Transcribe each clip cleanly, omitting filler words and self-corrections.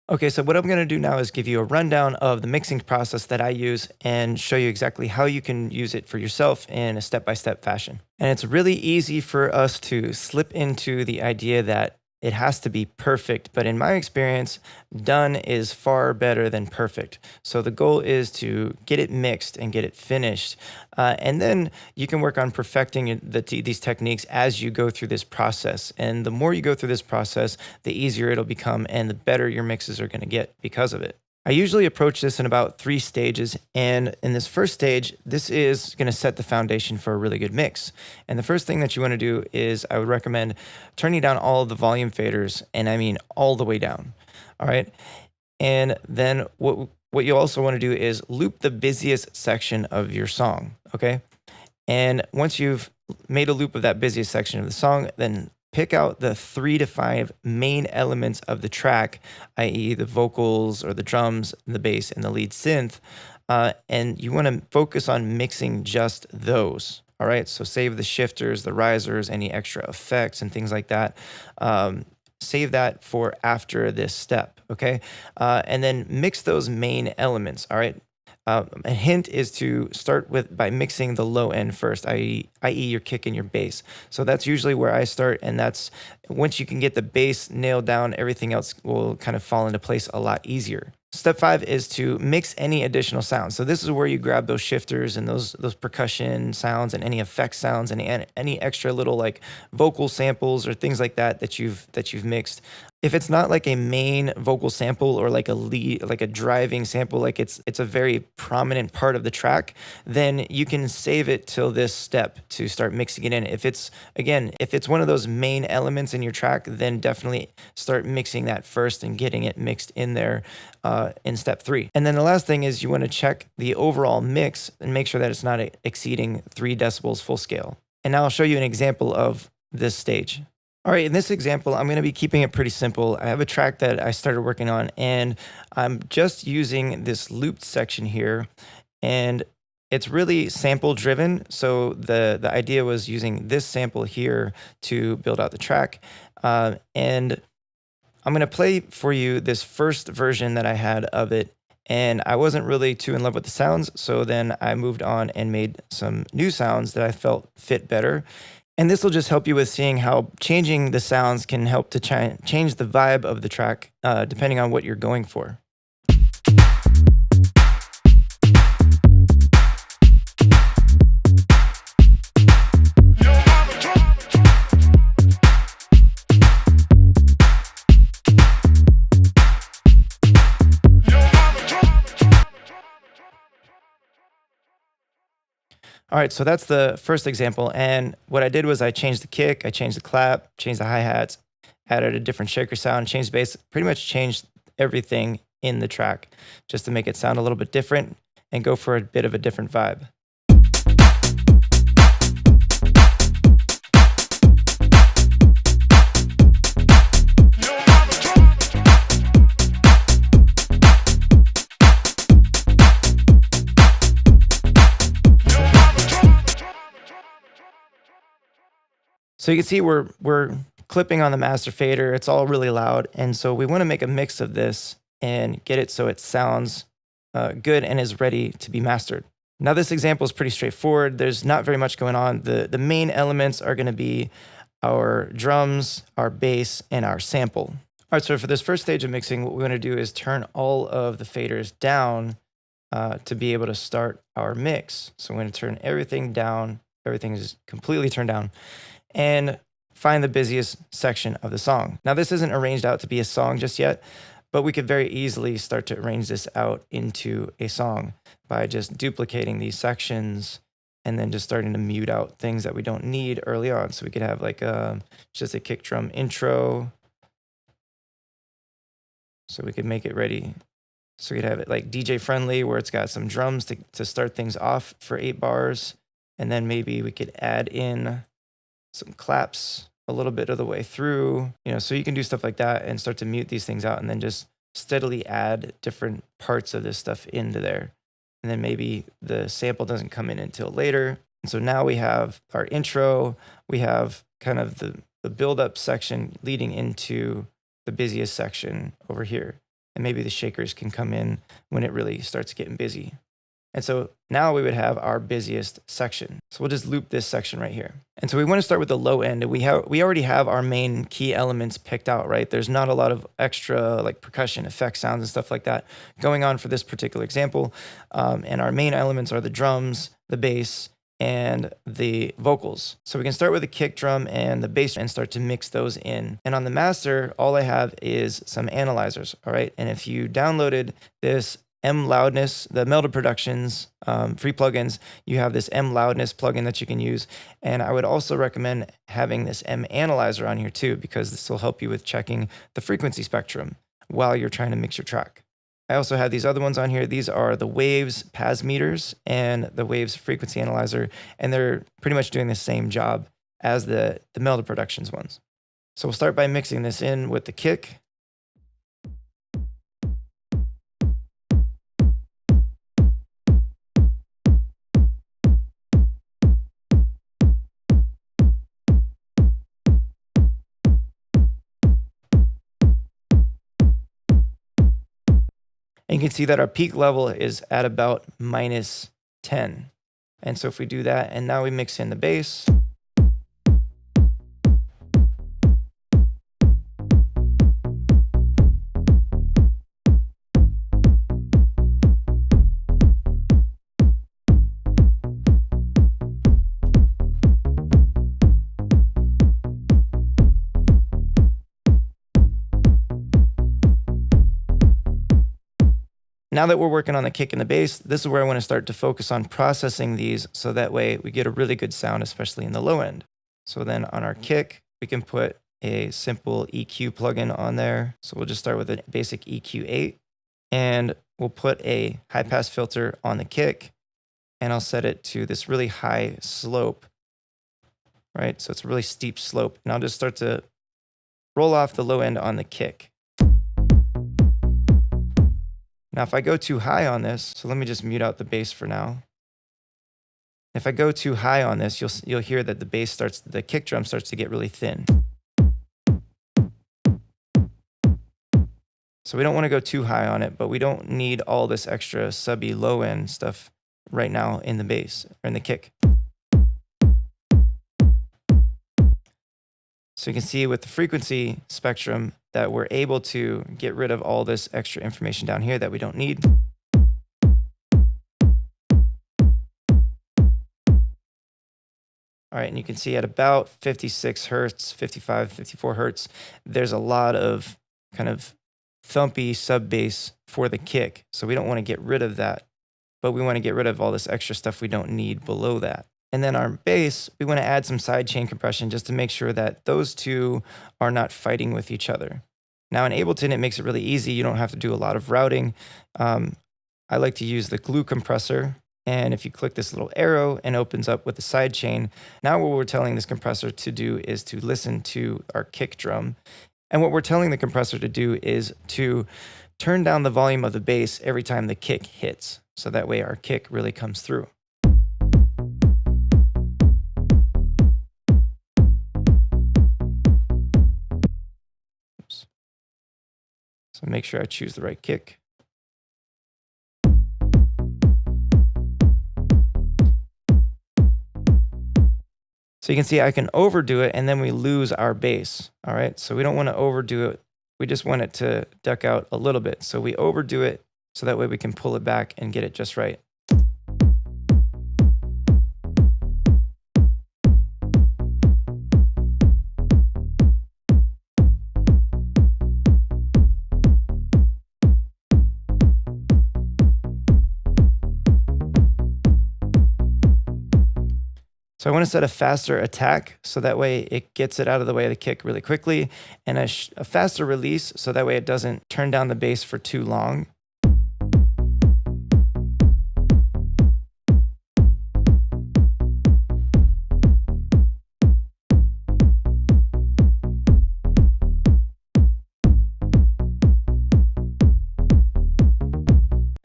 Okay, so what I'm going to do now is give you a rundown of the mixing process that I use and show you exactly how you can use it for yourself in a step-by-step fashion. And it's really easy for us to slip into the idea that it has to be perfect, but in my experience, done is far better than perfect. So the goal is to get it mixed and get it finished. And then you can work on perfecting these techniques as you go through this process. And the more you go through this process, the easier it'll become and the better your mixes are going to get because of it. I usually approach this in about 3 stages. And in this first stage, this is going to set the foundation for a really good mix. And the first thing that you want to do is I would recommend turning down all of the volume faders, and I mean all the way down. All right. And then what you also want to do is loop the busiest section of your song. Okay. And once you've made a loop of that busiest section of the song, then pick out the 3 to 5 main elements of the track, i.e., the vocals or the drums, the bass, and the lead synth. And you want to focus on mixing just those. All right. So save the shifters, the risers, any extra effects, and things like that. Save that for after this step. Okay. And then mix those main elements. All right. A hint is to start by mixing the low end first, i.e. your kick and your bass. So that's usually where I start, and that's once you can get the bass nailed down, everything else will kind of fall into place a lot easier. Step 5 is to mix any additional sounds. So this is where you grab those shifters and those percussion sounds and any effect sounds and any extra little like vocal samples or things like that that you've mixed. If it's not like a main vocal sample or like a lead, like a driving sample, like it's a very prominent part of the track, then you can save it till this step to start mixing it in. If it's one of those main elements in your track, then definitely start mixing that first and getting it mixed in there in step 3. And then the last thing is you want to check the overall mix and make sure that it's not exceeding 3 decibels full scale. And now I'll show you an example of this stage. All right, in this example, I'm going to be keeping it pretty simple. I have a track that I started working on, and I'm just using this looped section here, and it's really sample driven. So the idea was using this sample here to build out the track. And I'm going to play for you this first version that I had of it, and I wasn't really too in love with the sounds, so then I moved on and made some new sounds that I felt fit better. And this will just help you with seeing how changing the sounds can help to change the vibe of the track, depending on what you're going for. All right, so that's the first example. And what I did was I changed the kick, I changed the clap, changed the hi-hats, added a different shaker sound, changed bass, pretty much changed everything in the track just to make it sound a little bit different and go for a bit of a different vibe. So you can see we're clipping on the master fader. It's all really loud. And so we want to make a mix of this and get it so it sounds good and is ready to be mastered. Now this example is pretty straightforward. There's not very much going on. The main elements are going to be our drums, our bass, and our sample. All right, so for this first stage of mixing, what we want to do is turn all of the faders down to be able to start our mix. So we're going to turn everything down. Everything is completely turned down. And find the busiest section of the song. Now, this isn't arranged out to be a song just yet, but we could very easily start to arrange this out into a song by just duplicating these sections and then just starting to mute out things that we don't need early on. So we could have like just a kick drum intro. So we could make it ready. So we could have it like DJ friendly where it's got some drums to start things off for 8 bars. And then maybe we could add in some claps a little bit of the way through, so you can do stuff like that and start to mute these things out and then just steadily add different parts of this stuff into there. And then maybe the sample doesn't come in until later. And so now we have our intro, we have kind of the build-up section leading into the busiest section over here. and maybe the shakers can come in when it really starts getting busy. And so now we would have our busiest section. So we'll just loop this section right here. And so we want to start with the low end. And we already have our main key elements picked out, right? There's not a lot of extra like percussion effect sounds and stuff like that going on for this particular example. And our main elements are the drums, the bass, and the vocals. So we can start with the kick drum and the bass and start to mix those in. And on the master, all I have is some analyzers, all right? And if you downloaded this Loudness, the Melda Productions free plugins, you have this Loudness plugin that you can use. And I would also recommend having this Analyzer on here too, because this will help you with checking the frequency spectrum while you're trying to mix your track. I also have these other ones on here. These are the Waves Paz meters and the Waves Frequency Analyzer, and they're pretty much doing the same job as the Melda Productions ones. So we'll start by mixing this in with the kick. And you can see that our peak level is at about -10. And so if we do that, and now we mix in the bass. Now that we're working on the kick and the bass, this is where I want to start to focus on processing these so that way we get a really good sound, especially in the low end. So then on our kick, we can put a simple EQ plugin on there. So we'll just start with a basic EQ8, and we'll put a high pass filter on the kick, and I'll set it to this really high slope, right? So it's a really steep slope, and I'll just start to roll off the low end on the kick. Now, if I go too high on this, so let me just mute out the bass for now. If I go too high on this, you'll hear that the kick drum starts to get really thin. So we don't want to go too high on it, but we don't need all this extra subby low end stuff right now in the bass or in the kick. So you can see with the frequency spectrum that we're able to get rid of all this extra information down here that we don't need. All right, and you can see at about 56 hertz, 55, 54 hertz, there's a lot of kind of thumpy sub bass for the kick. So we don't want to get rid of that, but we want to get rid of all this extra stuff we don't need below that. And then our bass, we want to add some sidechain compression just to make sure that those two are not fighting with each other. Now in Ableton, it makes it really easy. You don't have to do a lot of routing. I like to use the glue compressor. And if you click this little arrow and opens up with the sidechain, now what we're telling this compressor to do is to listen to our kick drum. And what we're telling the compressor to do is to turn down the volume of the bass every time the kick hits. So that way our kick really comes through. So make sure I choose the right kick. So you can see I can overdo it and then we lose our bass. All right, so we don't want to overdo it. We just want it to duck out a little bit. So we overdo it so that way we can pull it back and get it just right. So I want to set a faster attack so that way it gets it out of the way of the kick really quickly, and a faster release so that way it doesn't turn down the bass for too long.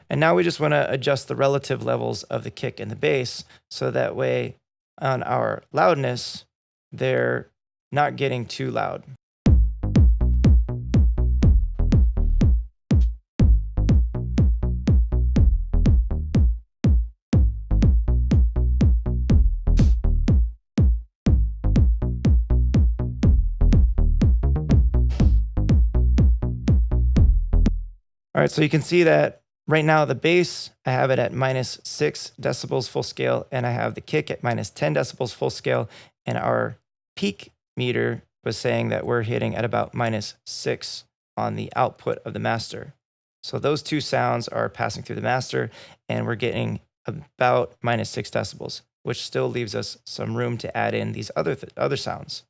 And now we just want to adjust the relative levels of the kick and the bass so that way on our loudness, they're not getting too loud. All right, so you can see that right now the bass, I have it at -6 decibels full scale, and I have the kick at -10 decibels full scale, and our peak meter was saying that we're hitting at about -6 on the output of the master. So those two sounds are passing through the master, and we're getting about -6 decibels, which still leaves us some room to add in these other sounds.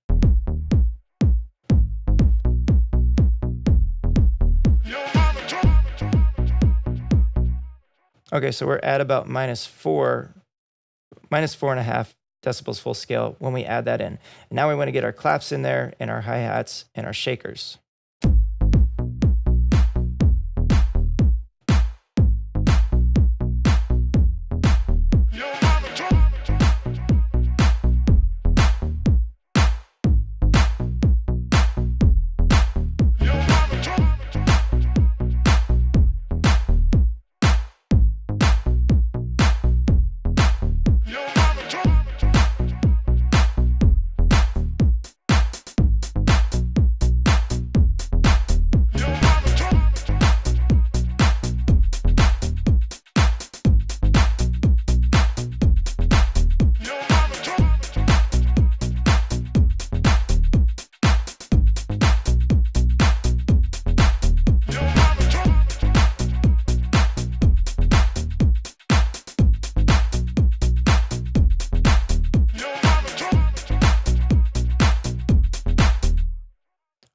Okay, so we're at about -4.5 decibels full scale when we add that in. And now we want to get our claps in there and our hi-hats and our shakers.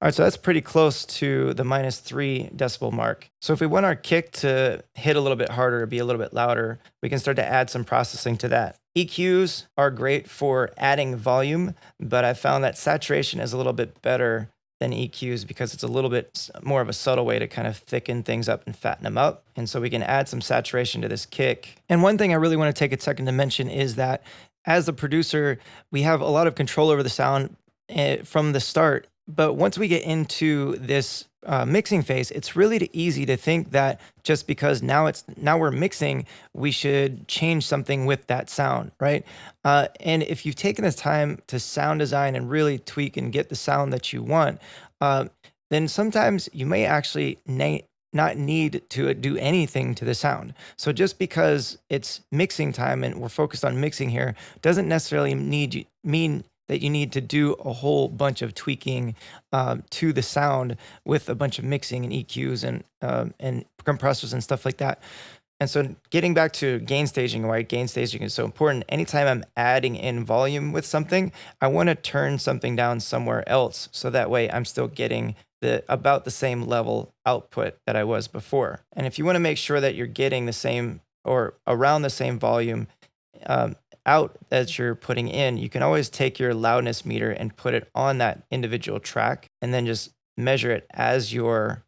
All right, so that's pretty close to the -3 decibel mark. So if we want our kick to hit a little bit harder, be a little bit louder, we can start to add some processing to that. EQs are great for adding volume, but I found that saturation is a little bit better than EQs because it's a little bit more of a subtle way to kind of thicken things up and fatten them up. And so we can add some saturation to this kick. And one thing I really want to take a second to mention is that as a producer, we have a lot of control over the sound from the start. But once we get into this mixing phase, it's really easy to think that just because now we're mixing, we should change something with that sound, right? And if you've taken this time to sound design and really tweak and get the sound that you want, then sometimes you may actually not need to do anything to the sound. So just because it's mixing time and we're focused on mixing here doesn't necessarily mean that you need to do a whole bunch of tweaking to the sound with a bunch of mixing and EQs and compressors and stuff like that. And so getting back to gain staging, why gain staging is so important, anytime I'm adding in volume with something, I want to turn something down somewhere else. So that way I'm still getting about the same level output that I was before. And if you want to make sure that you're getting the same or around the same volume out that you're putting in, you can always take your loudness meter and put it on that individual track and then just measure it as you're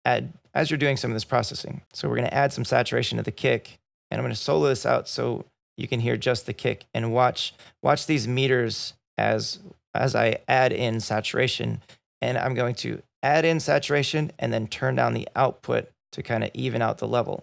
doing some of this processing. So we're going to add some saturation to the kick, and I'm going to solo this out so you can hear just the kick and watch these meters as I add in saturation. And I'm going to add in saturation and then turn down the output to kind of even out the level.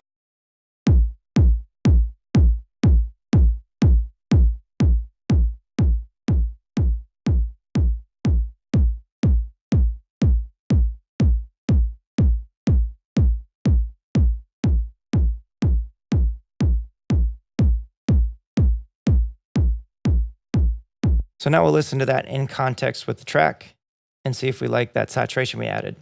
So now we'll listen to that in context with the track and see if we like that saturation we added.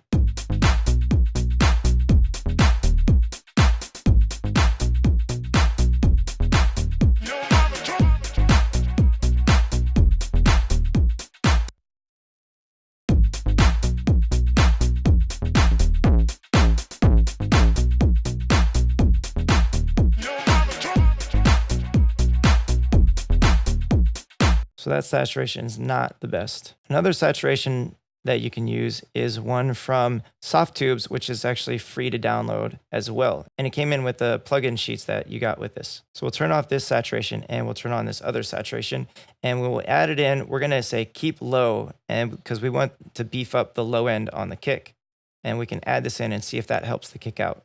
So that saturation is not the best. Another saturation that you can use is one from Softtubes, which is actually free to download as well. And it came in with the plugin sheets that you got with this. So we'll turn off this saturation and we'll turn on this other saturation and we will add it in. We're gonna say keep low, and because we want to beef up the low end on the kick. And we can add this in and see if that helps the kick out.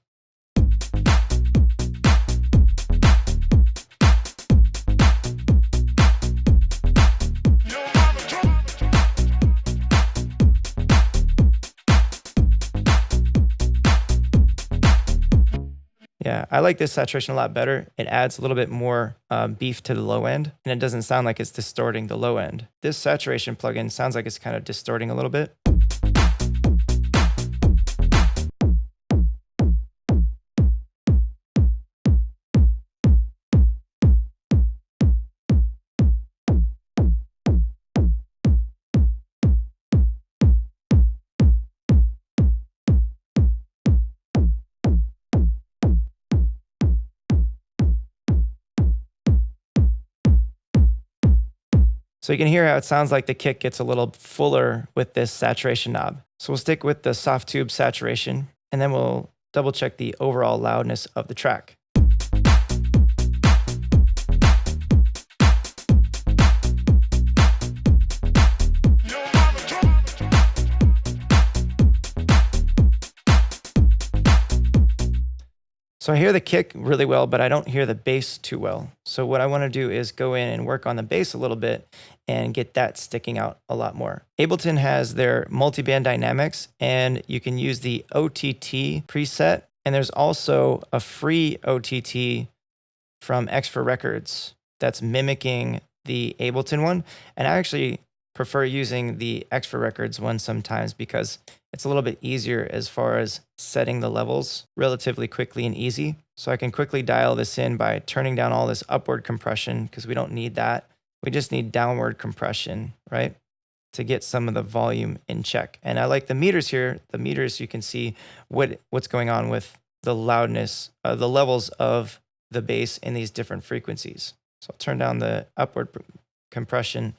Yeah, I like this saturation a lot better. It adds a little bit more beef to the low end, and it doesn't sound like it's distorting the low end. This saturation plugin sounds like it's kind of distorting a little bit. So you can hear how it sounds like the kick gets a little fuller with this saturation knob. So we'll stick with the soft tube saturation, and then we'll double check the overall loudness of the track. So I hear the kick really well, but I don't hear the bass too well. So what I want to do is go in and work on the bass a little bit and get that sticking out a lot more. Ableton has their multi-band dynamics, and you can use the OTT preset. And there's also a free OTT from Extra Records that's mimicking the Ableton one. And I actually prefer using the Extra Records one sometimes because it's a little bit easier as far as setting the levels relatively quickly and easy. So I can quickly dial this in by turning down all this upward compression because we don't need that. We just need downward compression, right? To get some of the volume in check. And I like the meters here. The meters, you can see what's going on with the loudness, the levels of the bass in these different frequencies. So I'll turn down the upward compression,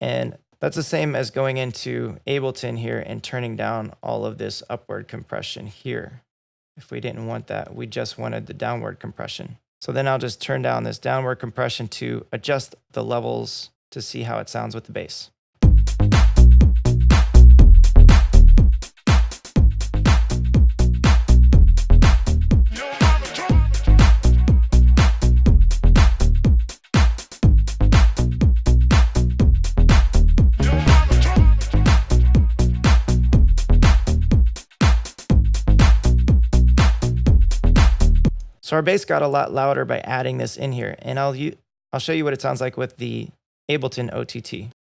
and that's the same as going into Ableton here and turning down all of this upward compression here. If we didn't want that, we just wanted the downward compression. So then I'll just turn down this downward compression to adjust the levels to see how it sounds with the bass. So our bass got a lot louder by adding this in here, and I'll show you what it sounds like with the Ableton OTT.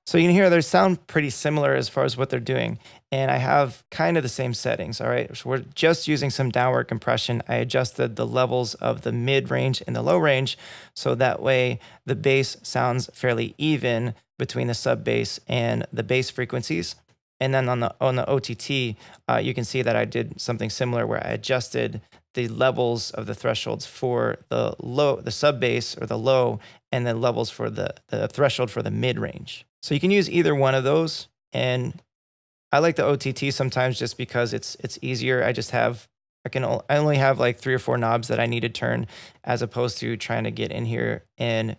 So you can hear they sound pretty similar as far as what they're doing. And I have kind of the same settings, all right? So we're just using some downward compression. I adjusted the levels of the mid range and the low range, so that way the bass sounds fairly even between the sub bass and the bass frequencies. And then on the OTT, you can see that I did something similar where I adjusted the levels of the thresholds for the sub bass or the low, and the levels for the threshold for the mid range. So you can use either one of those, and I like the OTT sometimes just because it's easier. I only have like 3 or 4 knobs that I need to turn, as opposed to trying to get in here and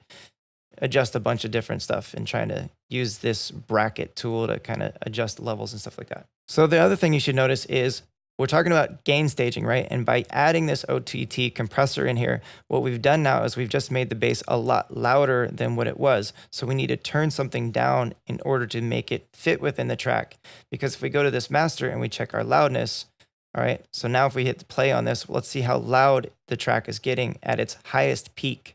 adjust a bunch of different stuff and trying to use this bracket tool to kind of adjust levels and stuff like that. So the other thing you should notice is we're talking about gain staging, right? And by adding this OTT compressor in here, what we've done now is we've just made the bass a lot louder than what it was. So we need to turn something down in order to make it fit within the track. Because if we go to this master and we check our loudness, all right, so now if we hit play on this, let's see how loud the track is getting at its highest peak.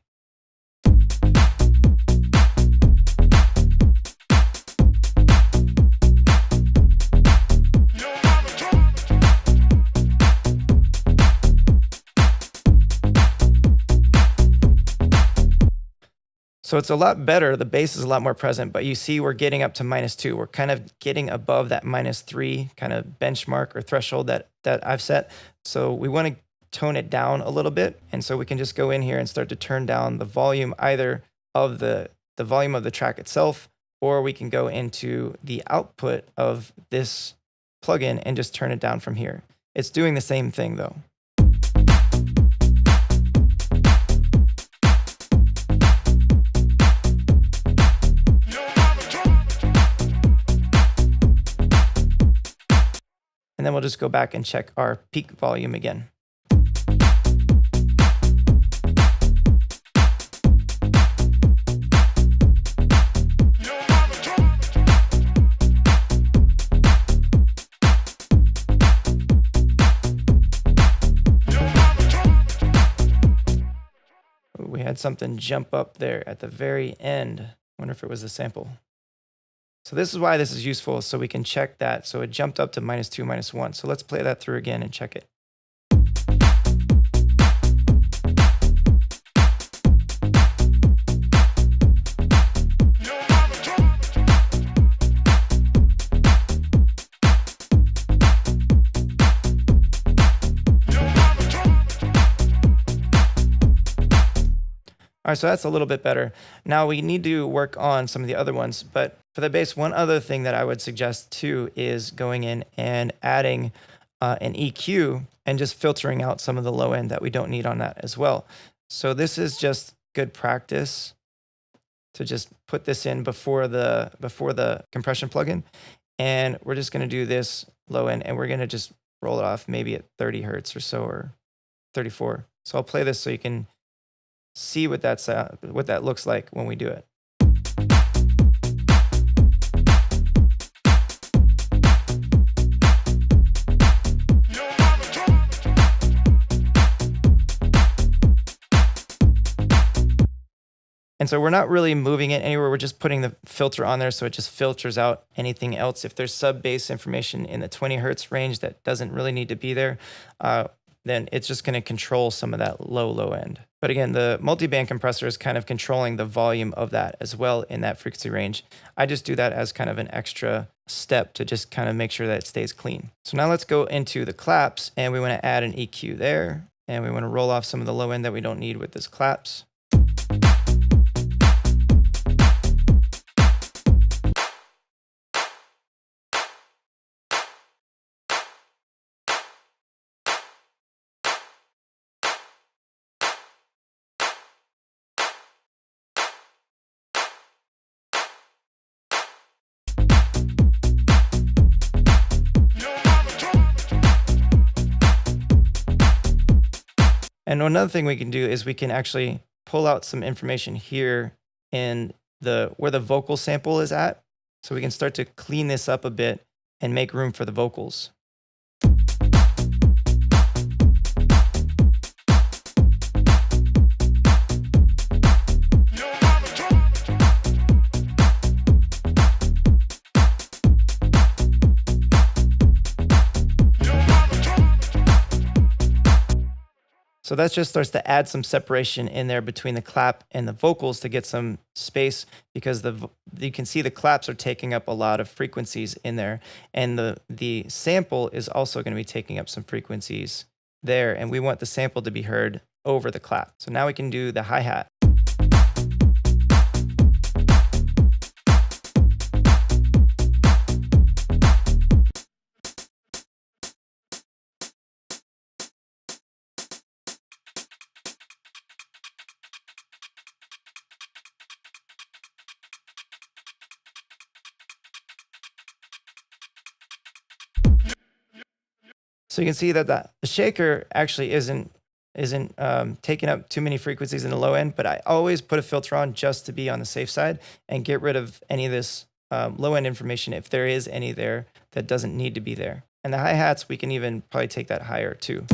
So it's a lot better. The bass is a lot more present, but you see we're getting up to -2. We're kind of getting above that -3 kind of benchmark or threshold that I've set. So we want to tone it down a little bit. And so we can just go in here and start to turn down the volume either of the volume of the track itself, or we can go into the output of this plugin and just turn it down from here. It's doing the same thing though. And then we'll just go back and check our peak volume again. We had something jump up there at the very end. Wonder if it was a sample. So this is why this is useful, so we can check that. So it jumped up to -2, -1. So let's play that through again and check it. All right, so that's a little bit better. Now we need to work on some of the other ones, but for the bass, one other thing that I would suggest too is going in and adding an EQ and just filtering out some of the low end that we don't need on that as well. So this is just good practice to just put this in before the compression plugin, and we're just going to do this low end, and we're going to just roll it off maybe at 30 hertz or so, or 34. So I'll play this so you can see what that looks like when we do it. And so we're not really moving it anywhere. We're just putting the filter on there so it just filters out anything else. If there's sub bass information in the 20 hertz range that doesn't really need to be there, then it's just going to control some of that low end. But again, the multi-band compressor is kind of controlling the volume of that as well in that frequency range. I just do that as kind of an extra step to just kind of make sure that it stays clean. So now let's go into the claps, and we want to add an EQ there, and we want to roll off some of the low end that we don't need with this claps. And another thing we can do is we can actually pull out some information here in where the vocal sample is at. So we can start to clean this up a bit and make room for the vocals. So that just starts to add some separation in there between the clap and the vocals to get some space, because you can see the claps are taking up a lot of frequencies in there, and the sample is also going to be taking up some frequencies there, and we want the sample to be heard over the clap. So now we can do the hi-hat. So you can see that the shaker actually isn't taking up too many frequencies in the low end, but I always put a filter on just to be on the safe side and get rid of any of this low end information if there is any there that doesn't need to be there. And the hi-hats, we can even probably take that higher too.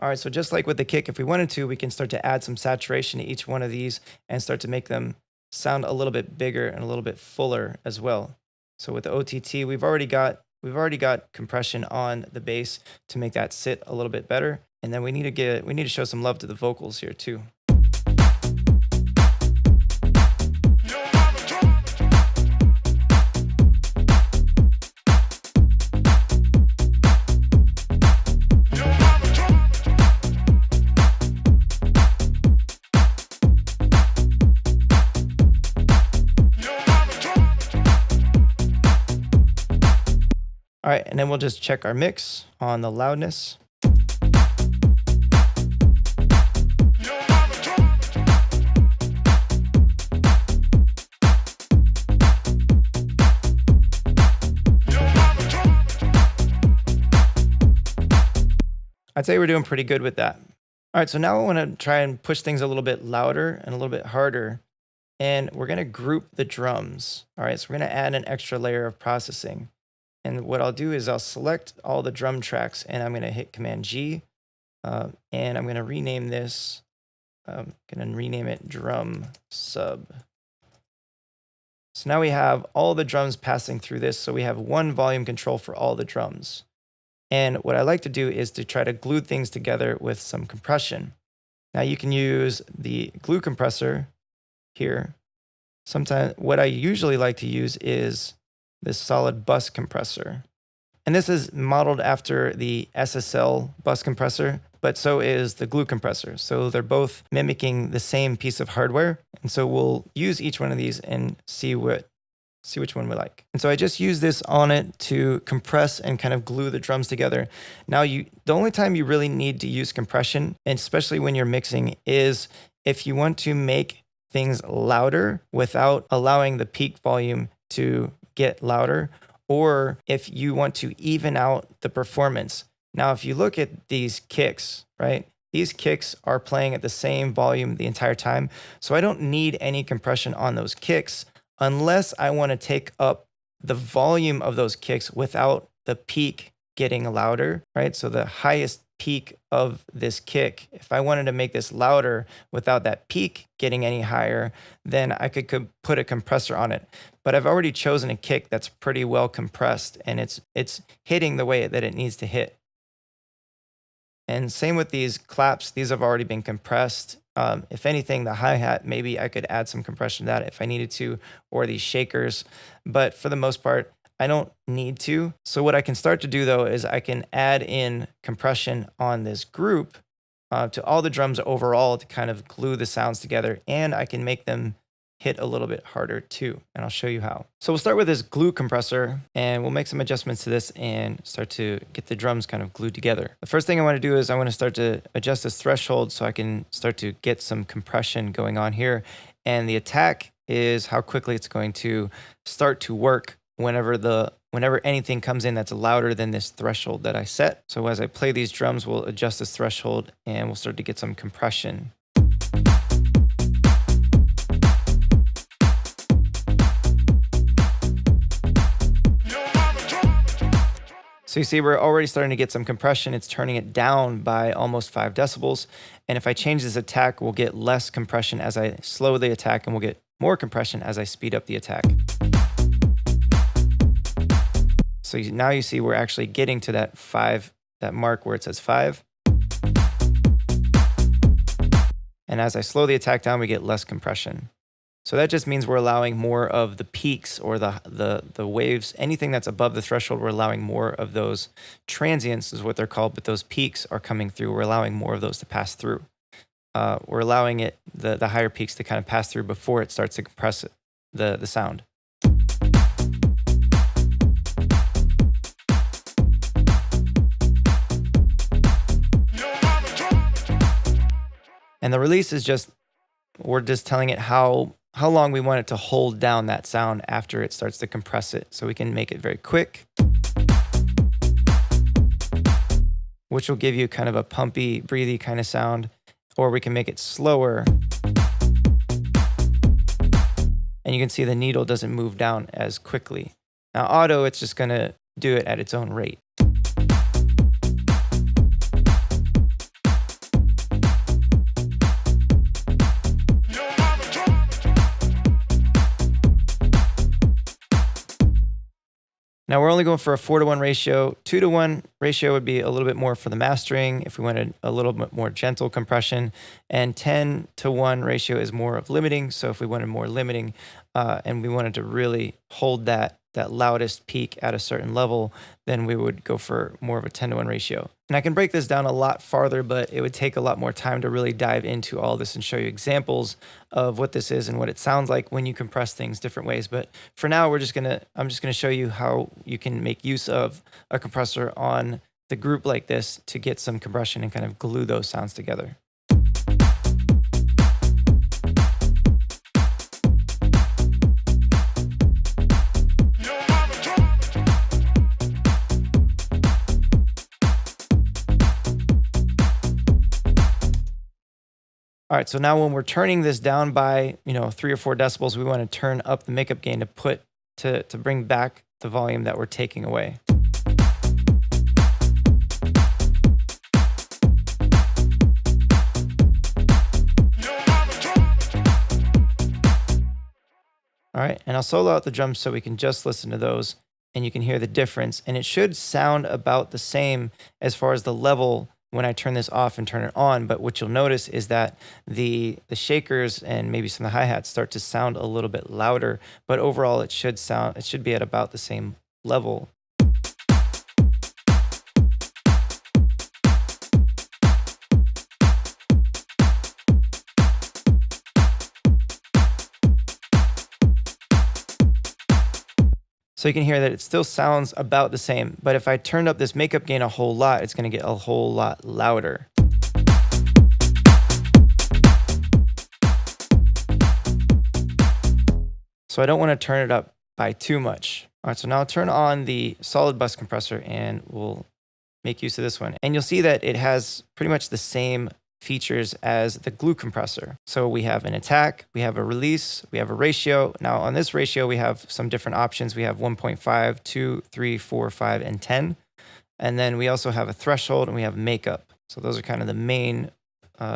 All right, so just like with the kick, if we wanted to, we can start to add some saturation to each one of these and start to make them sound a little bit bigger and a little bit fuller as well. So with the OTT, we've already got we've already got compression on the bass to make that sit a little bit better. And then we need to show some love to the vocals here too. All right, and then we'll just check our mix on the loudness. I'd say we're doing pretty good with that. All right, so now I want to try and push things a little bit louder and a little bit harder. And we're going to group the drums. All right, so we're going to add an extra layer of processing. And what I'll do is I'll select all the drum tracks and I'm going to hit Command G. And I'm going to rename this. I'm going to rename it drum sub. So now we have all the drums passing through this. So we have one volume control for all the drums. And what I like to do is to try to glue things together with some compression. Now you can use the glue compressor here. Sometimes what I usually like to use is this solid bus compressor. And this is modeled after the SSL bus compressor, but so is the glue compressor. So they're both mimicking the same piece of hardware. And so we'll use each one of these and see which one we like. And so I just use this on it to compress and kind of glue the drums together. Now the only time you really need to use compression, and especially when you're mixing, is if you want to make things louder without allowing the peak volume to get louder, or if you want to even out the performance. Now, if you look at these kicks, right? These kicks are playing at the same volume the entire time. So I don't need any compression on those kicks unless I want to take up the volume of those kicks without the peak getting louder, right? So the highest peak of this kick, if I wanted to make this louder without that peak getting any higher, then I could put a compressor on it. But I've already chosen a kick that's pretty well compressed and it's hitting the way that it needs to hit. And same with these claps, these have already been compressed. If anything, the hi-hat, maybe I could add some compression to that if I needed to, or these shakers. But for the most part, I don't need to. So what I can start to do though is I can add in compression on this group to all the drums overall to kind of glue the sounds together, and I can make them hit a little bit harder too, and I'll show you how. So we'll start with this glue compressor, and we'll make some adjustments to this and start to get the drums kind of glued together. The first thing I want to do is I want to start to adjust this threshold so I can start to get some compression going on here, and the attack is how quickly it's going to start to work whenever anything comes in that's louder than this threshold that I set. So as I play these drums, we'll adjust this threshold and we'll start to get some compression. So you see, we're already starting to get some compression. It's turning it down by almost 5 decibels. And if I change this attack, we'll get less compression as I slow the attack, and we'll get more compression as I speed up the attack. So now you see we're actually getting to that 5, that mark where it says 5. And as I slow the attack down, we get less compression. So that just means we're allowing more of the peaks or the waves, anything that's above the threshold, we're allowing more of those transients is what they're called, but those peaks are coming through. We're allowing more of those to pass through. We're allowing the higher peaks to kind of pass through before it starts to compress the sound. And the release is we're just telling it how long we want it to hold down that sound after it starts to compress it. So we can make it very quick, which will give you kind of a pumpy, breathy kind of sound, or we can make it slower. And you can see the needle doesn't move down as quickly. Now auto, it's just gonna do it at its own rate. Now we're only going for a 4-to-1 ratio. 2-to-1 ratio would be a little bit more for the mastering if we wanted a little bit more gentle compression. And 10-to-1 ratio is more of limiting. So if we wanted more limiting and we wanted to really hold that loudest peak at a certain level, then we would go for more of a 10-to-1 ratio. And I can break this down a lot farther, but it would take a lot more time to really dive into all this and show you examples of what this is and what it sounds like when you compress things different ways. But for now, I'm just gonna show you how you can make use of a compressor on the group like this to get some compression and kind of glue those sounds together. All right, so now when we're turning this down by 3 or 4 decibels, we want to turn up the makeup gain to bring back the volume that we're taking away. All right, and I'll solo out the drums so we can just listen to those and you can hear the difference. And it should sound about the same as far as the level when I turn this off and turn it on. But what you'll notice is that the shakers and maybe some of the hi-hats start to sound a little bit louder, but overall it should be at about the same level. So you can hear that it still sounds about the same, but if I turned up this makeup gain a whole lot, it's going to get a whole lot louder. So I don't want to turn it up by too much. All right, so now I'll turn on the solid bus compressor and we'll make use of this one. And you'll see that it has pretty much the same features as the glue compressor. So we have an attack, we have a release, we have a ratio. Now on this ratio, we have some different options. We have 1.5, 2, 3, 4, 5, and 10. And then we also have a threshold and we have makeup. So those are kind of the main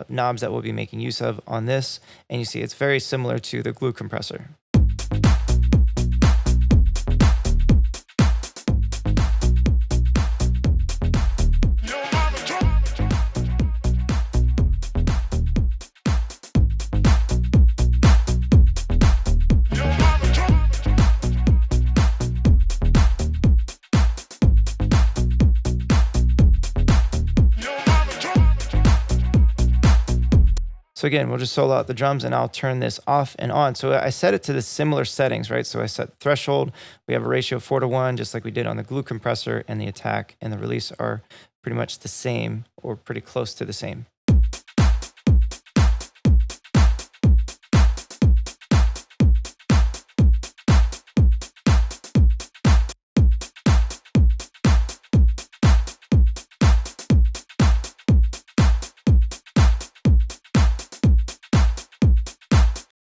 knobs that we'll be making use of on this. And you see it's very similar to the glue compressor. So again, we'll just solo out the drums and I'll turn this off and on. So I set it to the similar settings, right? So I set threshold. We have a ratio of 4-to-1, just like we did on the glue compressor, and the attack and the release are pretty much the same or pretty close to the same.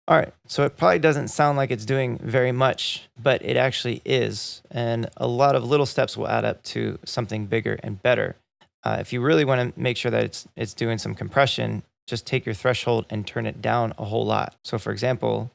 All right, so it probably doesn't sound like it's doing very much, but it actually is. And a lot of little steps will add up to something bigger and better. If you really want to make sure that it's doing some compression, just take your threshold and turn it down a whole lot. So for example,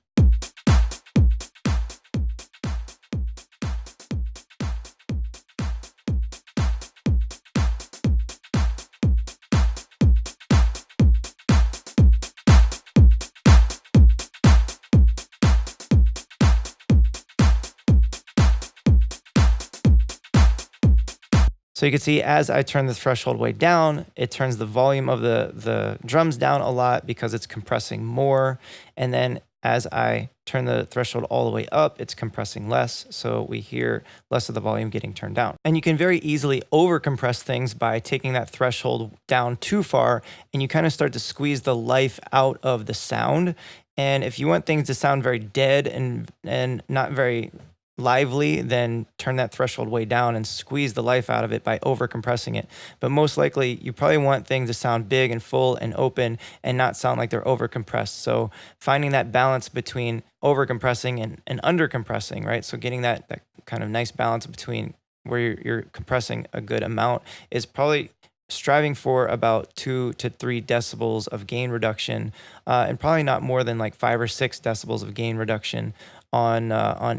so you can see as I turn the threshold way down, it turns the volume of the drums down a lot because it's compressing more. And then as I turn the threshold all the way up, it's compressing less. So we hear less of the volume getting turned down. And you can very easily over compress things by taking that threshold down too far, and you kind of start to squeeze the life out of the sound. And if you want things to sound very dead and not very lively, then turn that threshold way down and squeeze the life out of it by over compressing it. But most likely you probably want things to sound big and full and open and not sound like they're over compressed. So finding that balance between over compressing and under compressing, right? So getting that kind of nice balance between where you're compressing a good amount is probably striving for about 2 to 3 decibels of gain reduction, and probably not more than like 5 or 6 decibels of gain reduction on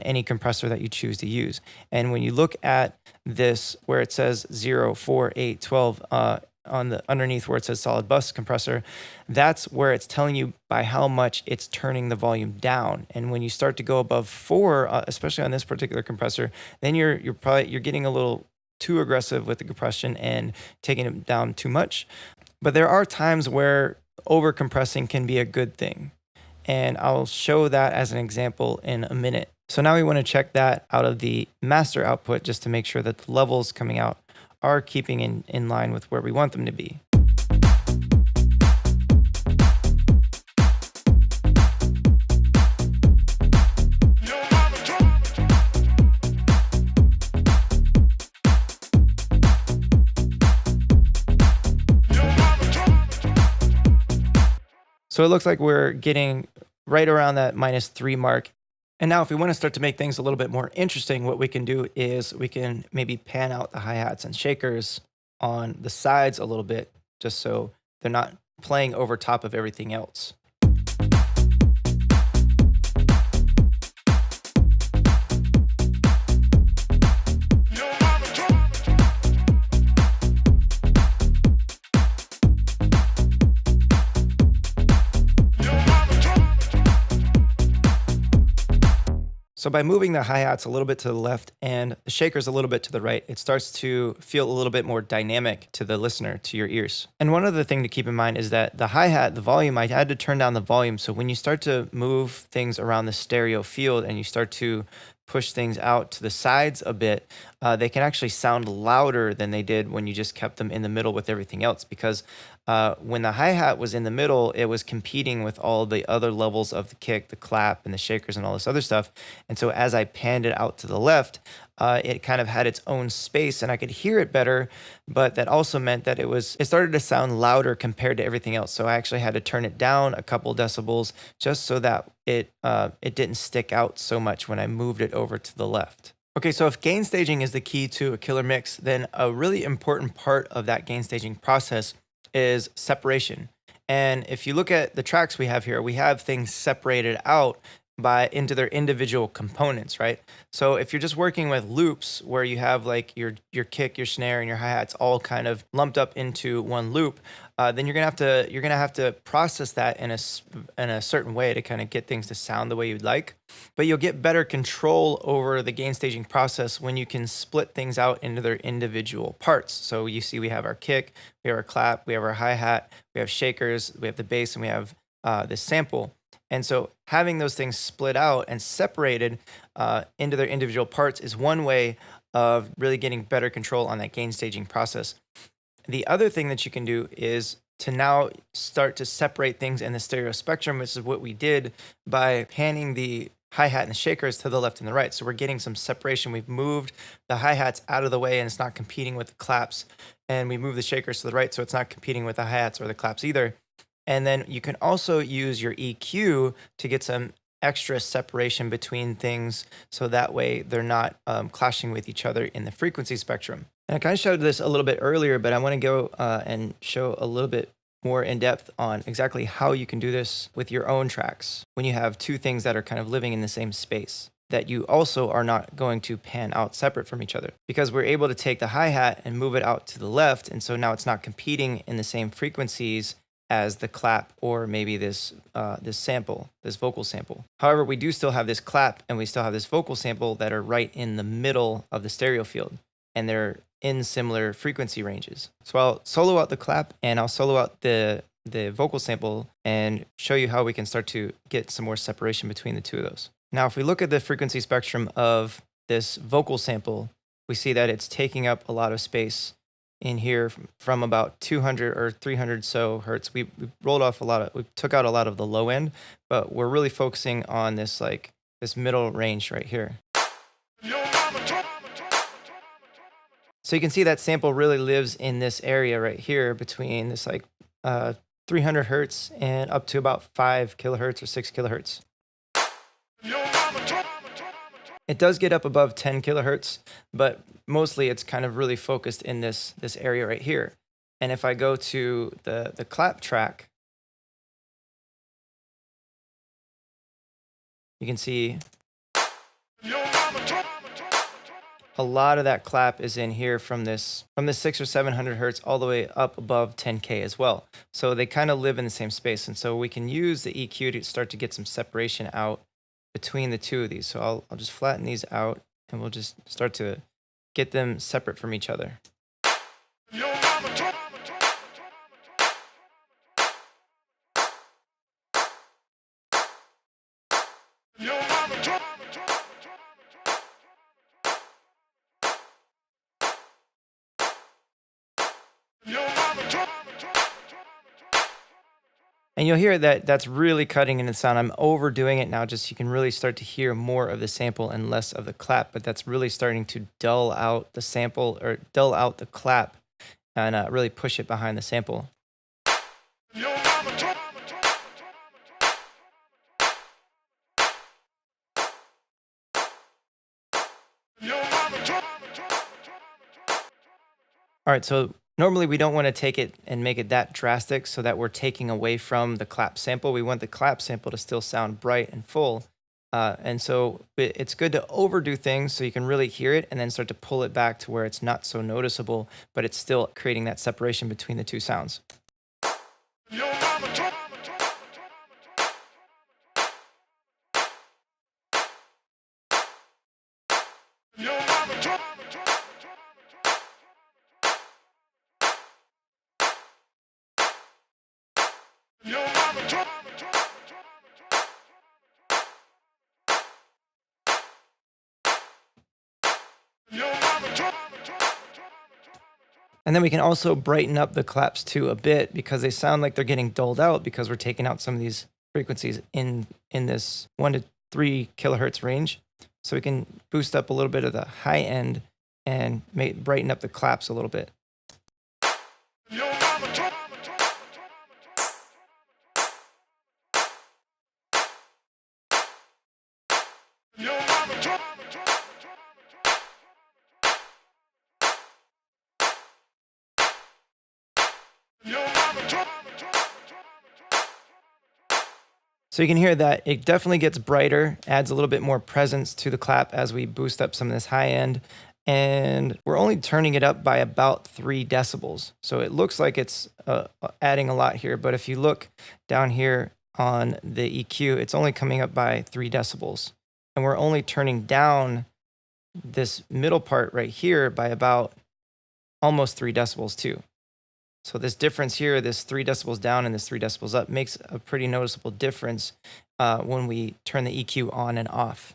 any compressor that you choose to use. And when you look at this where it says 0, 4, 8, 12, on the underneath where it says solid bus compressor, that's where it's telling you by how much it's turning the volume down. And when you start to go above 4, especially on this particular compressor, then you're getting a little too aggressive with the compression and taking it down too much. But there are times where over compressing can be a good thing. And I'll show that as an example in a minute. So now we want to check that out of the master output just to make sure that the levels coming out are keeping in line with where we want them to be. So it looks like we're getting right around that -3 mark. And now if we want to start to make things a little bit more interesting, what we can do is we can maybe pan out the hi-hats and shakers on the sides a little bit, just so they're not playing over top of everything else. So by moving the hi-hats a little bit to the left and the shakers a little bit to the right, it starts to feel a little bit more dynamic to the listener, to your ears. And one other thing to keep in mind is that the hi-hat, the volume, I had to turn down the volume. So when you start to move things around the stereo field and you start to push things out to the sides a bit, they can actually sound louder than they did when you just kept them in the middle with everything else. Because when the hi-hat was in the middle, it was competing with all the other levels of the kick, the clap, and the shakers, and all this other stuff. And so as I panned it out to the left, it kind of had its own space, and I could hear it better. But that also meant that it started to sound louder compared to everything else. So I actually had to turn it down a couple decibels just so that it didn't stick out so much when I moved it over to the left. Okay, so if gain staging is the key to a killer mix, then a really important part of that gain staging process is separation. And if you look at the tracks we have here, we have things separated out into their individual components, right? So if you're just working with loops where you have like your kick, your snare, and your hi-hats all kind of lumped up into one loop, then you're gonna have to process that in a certain way to kind of get things to sound the way you'd like. But you'll get better control over the gain staging process when you can split things out into their individual parts. So you see we have our kick, we have our clap, we have our hi-hat, we have shakers, we have the bass, and we have this sample. And so having those things split out and separated into their individual parts is one way of really getting better control on that gain staging process. The other thing that you can do is to now start to separate things in the stereo spectrum, which is what we did by panning the hi-hat and the shakers to the left and the right. So we're getting some separation. We've moved the hi-hats out of the way and it's not competing with the claps. And we move the shakers to the right so it's not competing with the hi-hats or the claps either. And then you can also use your EQ to get some extra separation between things so that way they're not clashing with each other in the frequency spectrum. And I kind of showed this a little bit earlier, but I want to go and show a little bit more in depth on exactly how you can do this with your own tracks when you have two things that are kind of living in the same space that you also are not going to pan out separate from each other, because we're able to take the hi-hat and move it out to the left. And so now it's not competing in the same frequencies as the clap or maybe this sample, this vocal sample. However, we do still have this clap and we still have this vocal sample that are right in the middle of the stereo field, and they're in similar frequency ranges. So I'll solo out the clap and I'll solo out the vocal sample and show you how we can start to get some more separation between the two of those. Now, if we look at the frequency spectrum of this vocal sample, we see that it's taking up a lot of space in here from about 200 or 300 so hertz. We rolled off we took out a lot of the low end, but we're really focusing on this middle range right here. So you can see that sample really lives in this area right here between this 300 hertz and up to about 5 kilohertz or 6 kilohertz. It does get up above 10 kilohertz, but mostly it's kind of really focused in this area right here. And if I go to the clap track, you can see A lot of that clap is in here from this 6 or 700 hertz all the way up above 10K as well. So they kind of live in the same space. And so we can use the EQ to start to get some separation out between the two of these. So I'll just flatten these out and we'll just start to get them separate from each other. And you'll hear that that's really cutting in the sound. I'm overdoing it now, just so you can really start to hear more of the sample and less of the clap, but that's really starting to dull out the sample or dull out the clap and really push it behind the sample. All right, so normally we don't want to take it and make it that drastic so that we're taking away from the clap sample. We want the clap sample to still sound bright and full. And so it's good to overdo things so you can really hear it and then start to pull it back to where it's not so noticeable, but it's still creating that separation between the two sounds. And then we can also brighten up the claps too a bit because they sound like they're getting dulled out because we're taking out some of these frequencies in this 1 to 3 kilohertz range. So we can boost up a little bit of the high end and brighten up the claps a little bit. So you can hear that it definitely gets brighter, adds a little bit more presence to the clap as we boost up some of this high end. And we're only turning it up by about 3 decibels. So it looks like it's adding a lot here. But if you look down here on the EQ, it's only coming up by 3 decibels. And we're only turning down this middle part right here by about almost 3 decibels too. So this difference here, this 3 decibels down and this 3 decibels up, makes a pretty noticeable difference when we turn the EQ on and off.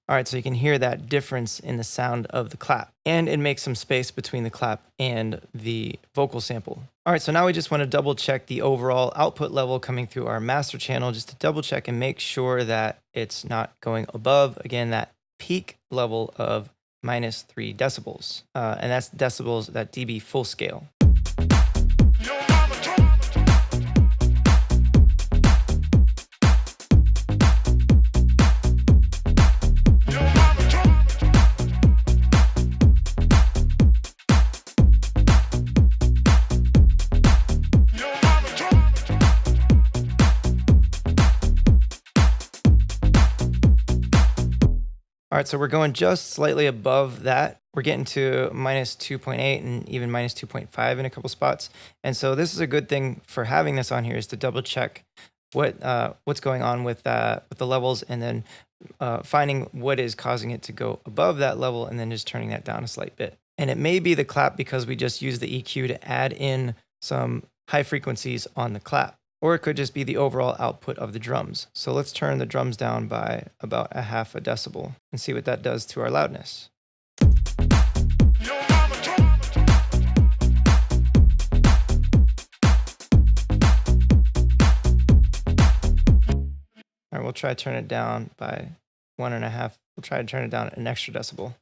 All right, so you can hear that difference in the sound of the clap, and it makes some space between the clap and the vocal sample. All right, so now we just want to double check the overall output level coming through our master channel, just to double check and make sure that it's not going above, again, that peak level of -3 decibels. And that's decibels, that dB full scale. All right, so we're going just slightly above that. We're getting to -2.8 and even -2.5 in a couple spots. And so this is a good thing for having this on here, is to double check what's going on with the levels, and then finding what is causing it to go above that level, and then just turning that down a slight bit. And it may be the clap because we just used the EQ to add in some high frequencies on the clap. Or it could just be the overall output of the drums. So let's turn the drums down by about 0.5 decibel and see what that does to our loudness. All right, we'll try to turn it down by 1.5. We'll try to turn it down an extra decibel.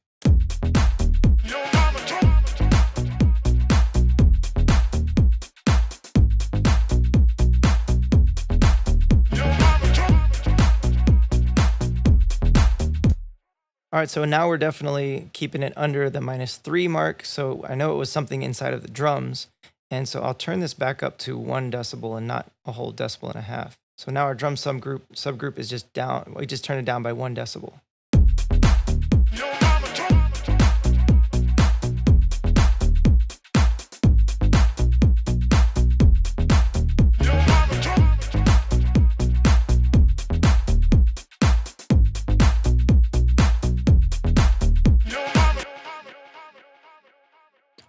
All right, so now we're definitely keeping it under the -3 mark. So I know it was something inside of the drums, And so I'll turn this back up to 1 decibel and not a whole decibel and a half. So now our drum subgroup is just down. We just turn it down by 1 decibel.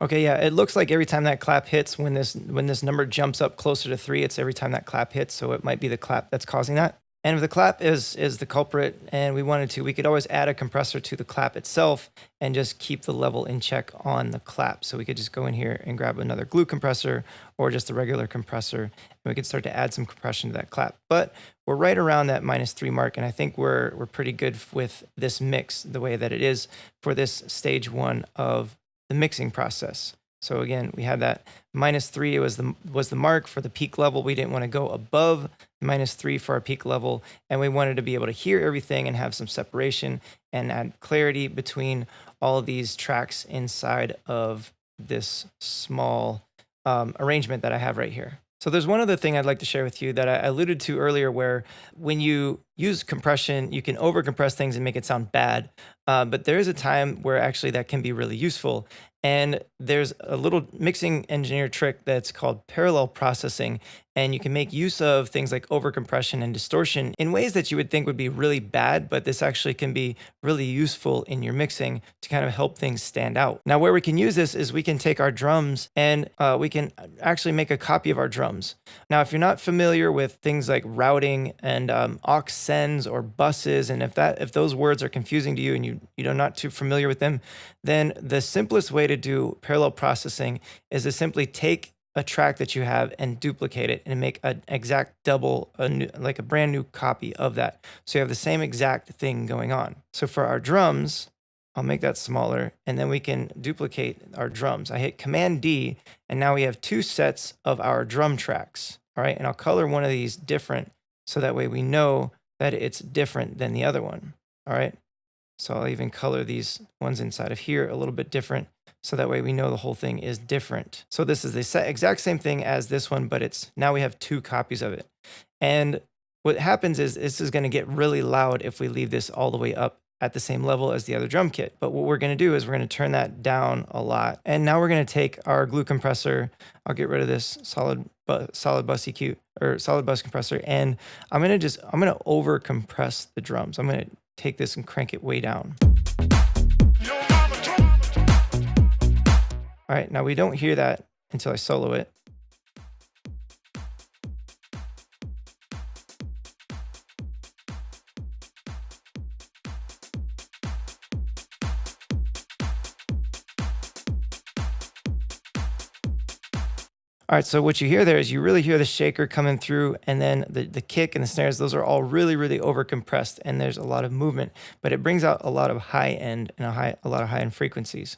Okay, yeah, it looks like every time that clap hits, when this number jumps up closer to 3, it's every time that clap hits, so it might be the clap that's causing that. And if the clap is the culprit and we wanted to, we could always add a compressor to the clap itself and just keep the level in check on the clap. So we could just go in here and grab another glue compressor or just a regular compressor, and we could start to add some compression to that clap. But we're right around that -3 mark, and I think we're pretty good with this mix the way that it is for this stage 1 of the mixing process. So again, we had that -3 was the mark for the peak level. We didn't want to go above -3 for our peak level, and we wanted to be able to hear everything and have some separation and add clarity between all of these tracks inside of this small arrangement that I have right here. So there's one other thing I'd like to share with you that I alluded to earlier, where when you use compression, you can overcompress things and make it sound bad. But there is a time where actually that can be really useful. And there's a little mixing engineer trick that's called parallel processing. And you can make use of things like overcompression and distortion in ways that you would think would be really bad, but this actually can be really useful in your mixing to kind of help things stand out. Now, where we can use this is we can take our drums and we can actually make a copy of our drums. Now, if you're not familiar with things like routing and aux sends or buses, and if those words are confusing to you and you're not too familiar with them, then the simplest way to do parallel processing is to simply take a track that you have and duplicate it and make an exact double, like a brand new copy of that. So you have the same exact thing going on. So for our drums, I'll make that smaller, and then we can duplicate our drums. I hit Command D, and now we have 2 sets of our drum tracks. All right, and I'll color one of these different so that way we know that it's different than the other one. All right, so I'll even color these ones inside of here a little bit different, so that way we know the whole thing is different. So this is the exact same thing as this one, but it's now we have 2 copies of it. And what happens is this is going to get really loud if we leave this all the way up at the same level as the other drum kit. But what we're going to do is we're going to turn that down a lot. And now we're going to take our glue compressor. I'll get rid of this solid bus EQ or solid bus compressor, and I'm going to over compress the drums. I'm going to take this and crank it way down. All right, now we don't hear that until I solo it. All right, so what you hear there is you really hear the shaker coming through, and then the kick and the snares, those are all really, really overcompressed, and there's a lot of movement, but it brings out a lot of high end and a lot of high end frequencies.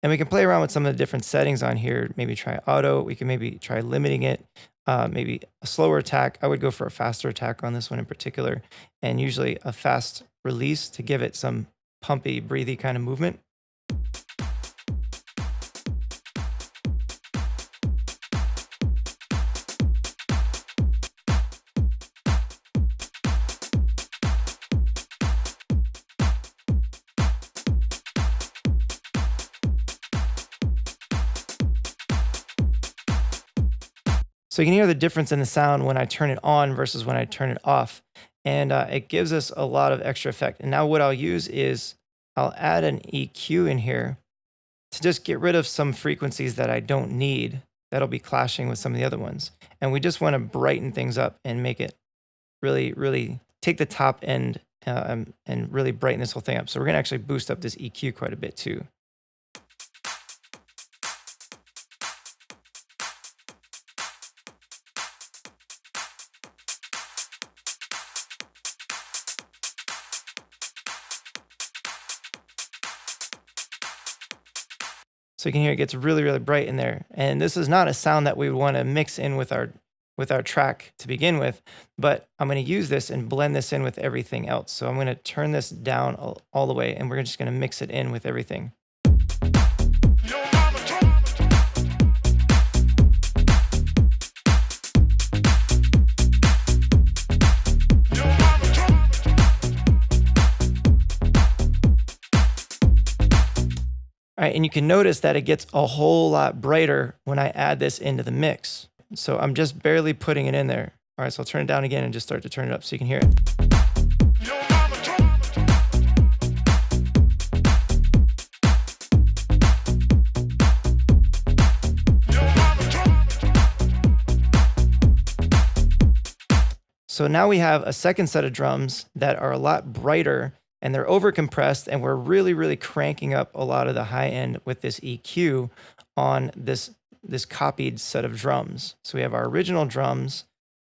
And we can play around with some of the different settings on here. Maybe try auto. We can maybe try limiting it. Maybe a slower attack. I would go for a faster attack on this one in particular, and usually a fast release to give it some pumpy, breathy kind of movement. So you can hear the difference in the sound when I turn it on versus when I turn it off. And it gives us a lot of extra effect. And now what I'll use is I'll add an EQ in here to just get rid of some frequencies that I don't need that'll be clashing with some of the other ones. And we just want to brighten things up and make it really, really take the top end and really brighten this whole thing up. So we're going to actually boost up this EQ quite a bit too. So you can hear it gets really, really bright in there. And this is not a sound that we would want to mix in with our with our track to begin with, but I'm going to use this and blend this in with everything else. So I'm going to turn this down all the way, and we're just going to mix it in with everything. All right, and you can notice that it gets a whole lot brighter when I add this into the mix. So I'm just barely putting it in there. All right, so I'll turn it down again and just start to turn it up so you can hear it. So now we have a second set of drums that are a lot brighter, and they're overcompressed, and we're really, really cranking up a lot of the high end with this EQ on this copied set of drums. So we have our original drums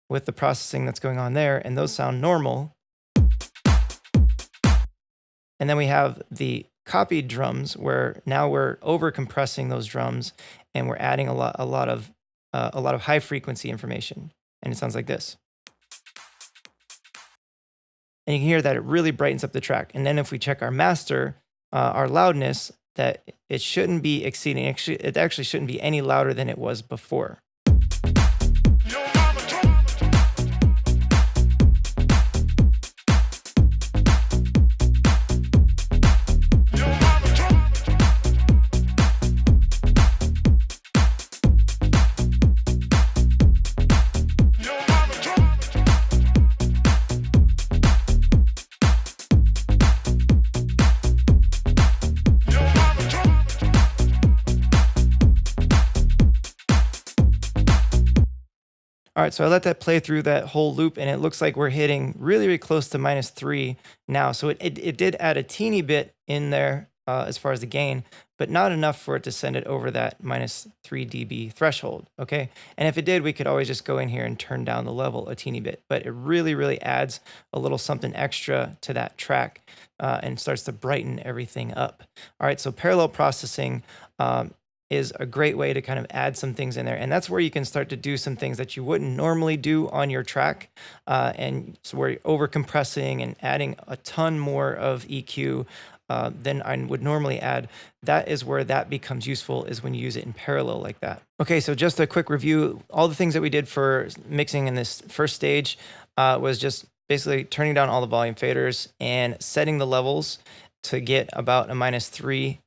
with the processing that's going on there, and those sound normal. And then we have the copied drums where now we're overcompressing those drums, and we're adding a lot of high frequency information, and it sounds like this. And you can hear that it really brightens up the track. And then if we check our master, our loudness, that it shouldn't be exceeding, it actually shouldn't be any louder than it was before. All right, so I let that play through that whole loop, and it looks like we're hitting really, really close to -3 now. So it did add a teeny bit in there as far as the gain, but not enough for it to send it over that -3 dB threshold, okay? And if it did, we could always just go in here and turn down the level a teeny bit, but it really, really adds a little something extra to that track and starts to brighten everything up. All right, so parallel processing is a great way to kind of add some things in there. And that's where you can start to do some things that you wouldn't normally do on your track. And so where you're over compressing and adding a ton more of EQ than I would normally add. That is where that becomes useful, is when you use it in parallel like that. Okay, so just a quick review. All the things that we did for mixing in this first stage was just basically turning down all the volume faders and setting the levels to get about a -3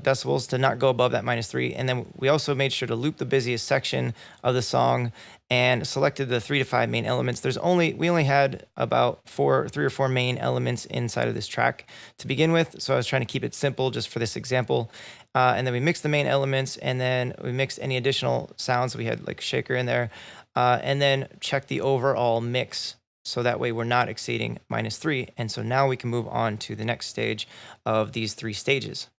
decibels, to not go above that -3. And then we also made sure to loop the busiest section of the song and selected the 3 to 5 main elements. We only had about 3 or 4 main elements inside of this track to begin with. So I was trying to keep it simple just for this example. And then we mixed the main elements, and then we mixed any additional sounds. We had like shaker in there, and then check the overall mix. So that way we're not exceeding -3. And so now we can move on to the next stage of these 3 stages.